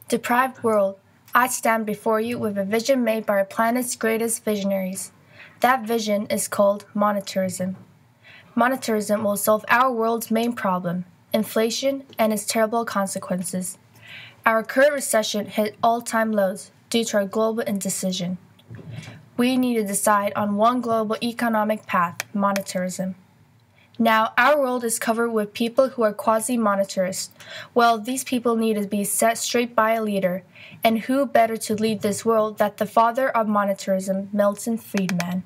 Deprived world, I stand before you with a vision made by our planet's greatest visionaries. That vision is called monetarism. Monetarism will solve our world's main problem, inflation and its terrible consequences. Our current recession hit all-time lows due to our global indecision. We need to decide on one global economic path, monetarism. Now, our world is covered with people who are quasi-monetarists. Well, these people need to be set straight by a leader. And who better to lead this world than the father of monetarism, Milton Friedman?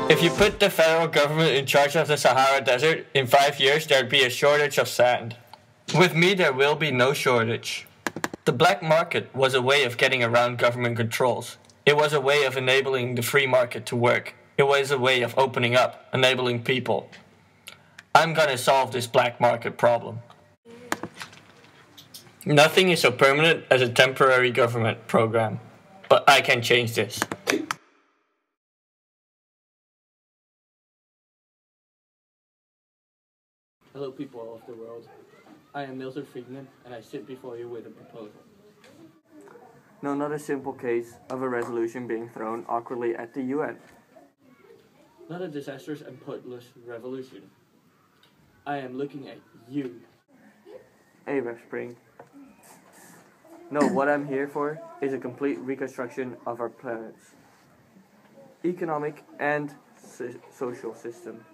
If you put the federal government in charge of the Sahara Desert, in 5 years there'd be a shortage of sand. With me there will be no shortage. The black market was a way of getting around government controls. It was a way of enabling the free market to work. It was a way of opening up, enabling people. I'm gonna solve this black market problem. Nothing is so permanent as a temporary government program. But I can change this. Hello people of the world, I am Milton Friedman and I sit before you with a proposal. No, not a simple case of a resolution being thrown awkwardly at the UN. Not a disastrous and pointless revolution. I am looking at you. Arab Spring. No, what I'm here for is a complete reconstruction of our planet's economic and social system.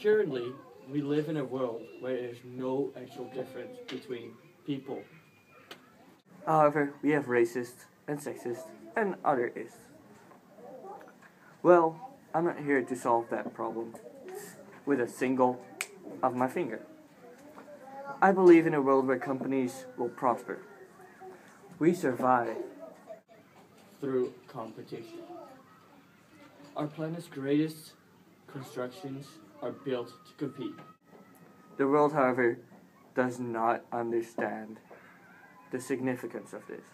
Currently, we live in a world where there is no actual difference between people. However, we have racist and sexist and otherists. Well, I'm not here to solve that problem with a single of my finger. I believe in a world where companies will prosper. We survive through competition. Our planet's greatest constructions are built to compete. The world, however, does not understand the significance of this.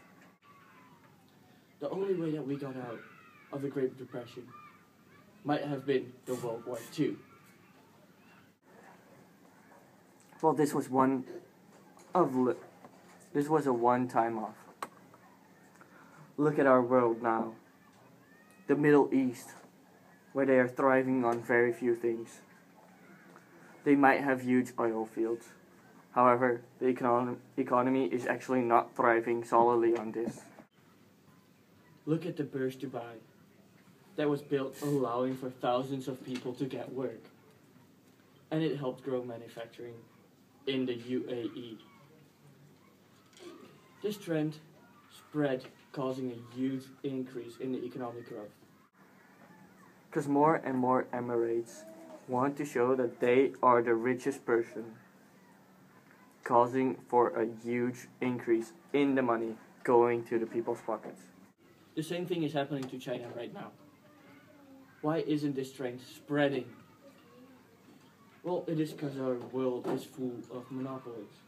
The only way that we got out of the Great Depression might have been the World War II. Well, this was a one-time off. Look at our world now. The Middle East, where they are thriving on very few things. They might have huge oil fields. However, the economy is actually not thriving solely on this. Look at the Burj Dubai that was built allowing for thousands of people to get work. And it helped grow manufacturing in the UAE. This trend spread, causing a huge increase in the economic growth. Because more and more Emirates want to show that they are the richest person, causing for a huge increase in the money going to the people's pockets. The same thing is happening to China right now. Why isn't this trend spreading? Well, it is because our world is full of monopolies,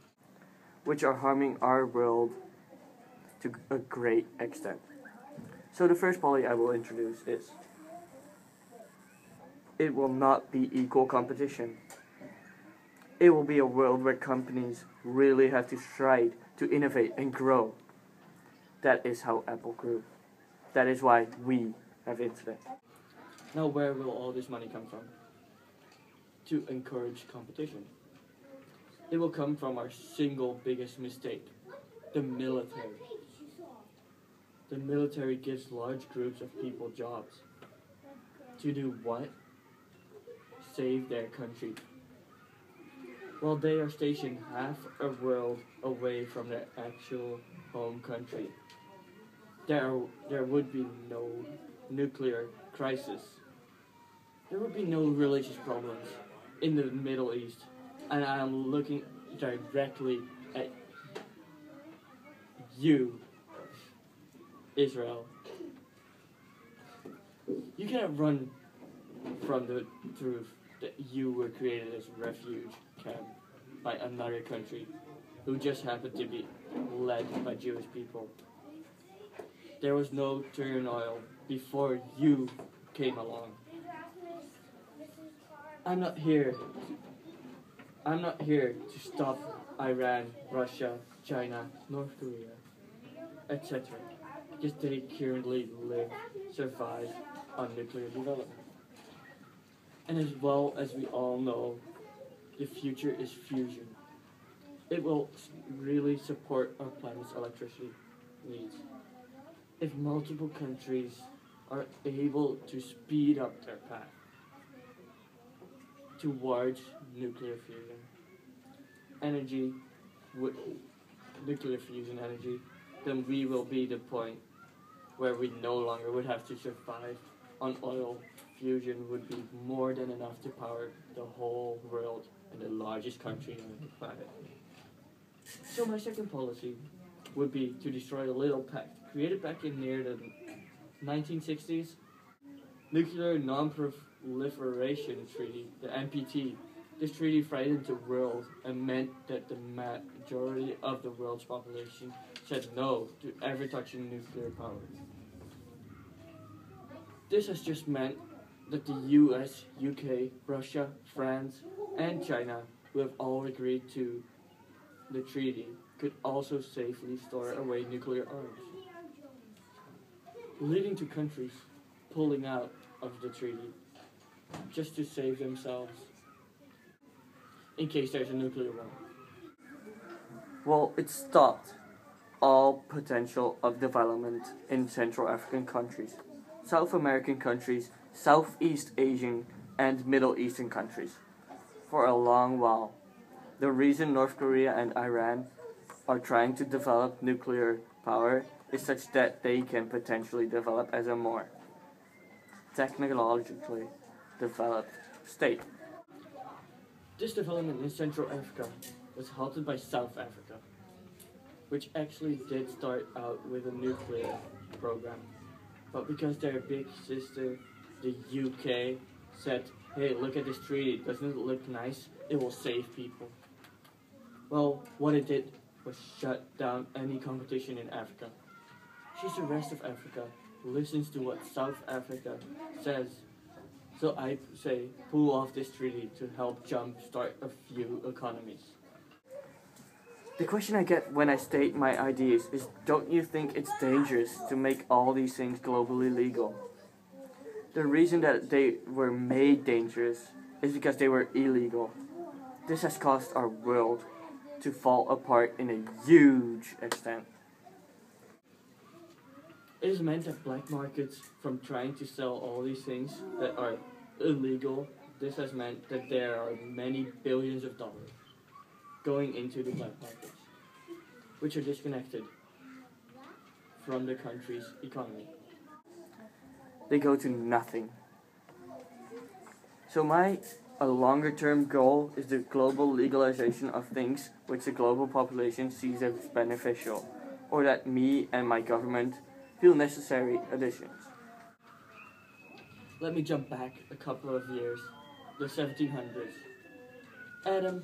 which are harming our world to a great extent. So the first poly I will introduce is, it will not be equal competition. It will be a world where companies really have to strive to innovate and grow. That is how Apple grew. That is why we have internet. Now where will all this money come from? To encourage competition. It will come from our single biggest mistake, the military. The military gives large groups of people jobs. To do what? Save their country. While they are stationed half a world away from their actual home country. There would be no nuclear crisis. There would be no religious problems in the Middle East. And I am looking directly at you, Israel. You cannot run from the truth that you were created as a refuge camp by another country who just happened to be led by Jewish people. There was no turmoil before you came along. I'm not here to stop Iran, Russia, China, North Korea, etc. because they currently survive on nuclear development. And as well as we all know, the future is fusion. It will really support our planet's electricity needs. If multiple countries are able to speed up their path towards nuclear fusion energy, then we will be the point where we no longer would have to survive on oil. Fusion would be more than enough to power the whole world and the largest country on the planet. So my second policy would be to destroy the little pact created back in near the 1960s, Nuclear Non-Proliferation Treaty, the NPT. This treaty frightened the world and meant that the majority of the world's population said no to ever touching nuclear power. This has just meant that the US, UK, Russia, France, and China, who have all agreed to the treaty, could also safely store away nuclear arms, leading to countries pulling out of the treaty just to save themselves in case there's a nuclear war. Well, it stopped all potential of development in Central African countries, South American countries, Southeast Asian, and Middle Eastern countries for a long while. The reason North Korea and Iran are trying to develop nuclear power is such that they can potentially develop as a more technologically developed state. This development in Central Africa was halted by South Africa, which actually did start out with a nuclear program. But because their big sister, the UK, said, hey, look at this treaty, doesn't it look nice? It will save people. Well, what it did was shut down any competition in Africa. Since the rest of Africa listens to what South Africa says, so I say pull off this treaty to help jumpstart a few economies. The question I get when I state my ideas is, don't you think it's dangerous to make all these things globally legal? The reason that they were made dangerous is because they were illegal. This has caused our world to fall apart in a huge extent. It has meant that black markets, from trying to sell all these things that are illegal, this has meant that there are many billions of dollars going into the black markets, which are disconnected from the country's economy. They go to nothing. So a longer-term goal is the global legalization of things which the global population sees as beneficial, or that me and my government feel necessary additions. Let me jump back a couple of years, the 1700s. Adam,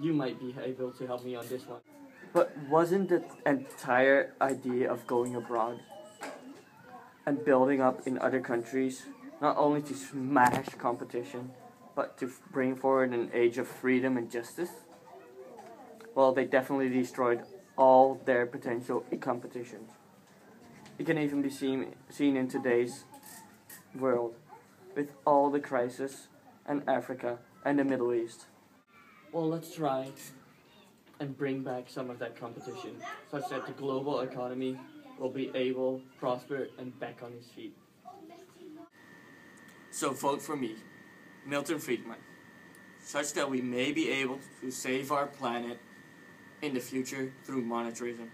you might be able to help me on this one. But wasn't the entire idea of going abroad and building up in other countries not only to smash competition, but to bring forward an age of freedom and justice? Well, they definitely destroyed all their potential competitions. It can even be seen in today's world with all the crisis in Africa and the Middle East. Well, let's try and bring back some of that competition such that the global economy will be able, prosper, and back on its feet. So vote for me, Milton Friedman, such that we may be able to save our planet in the future through monetarism.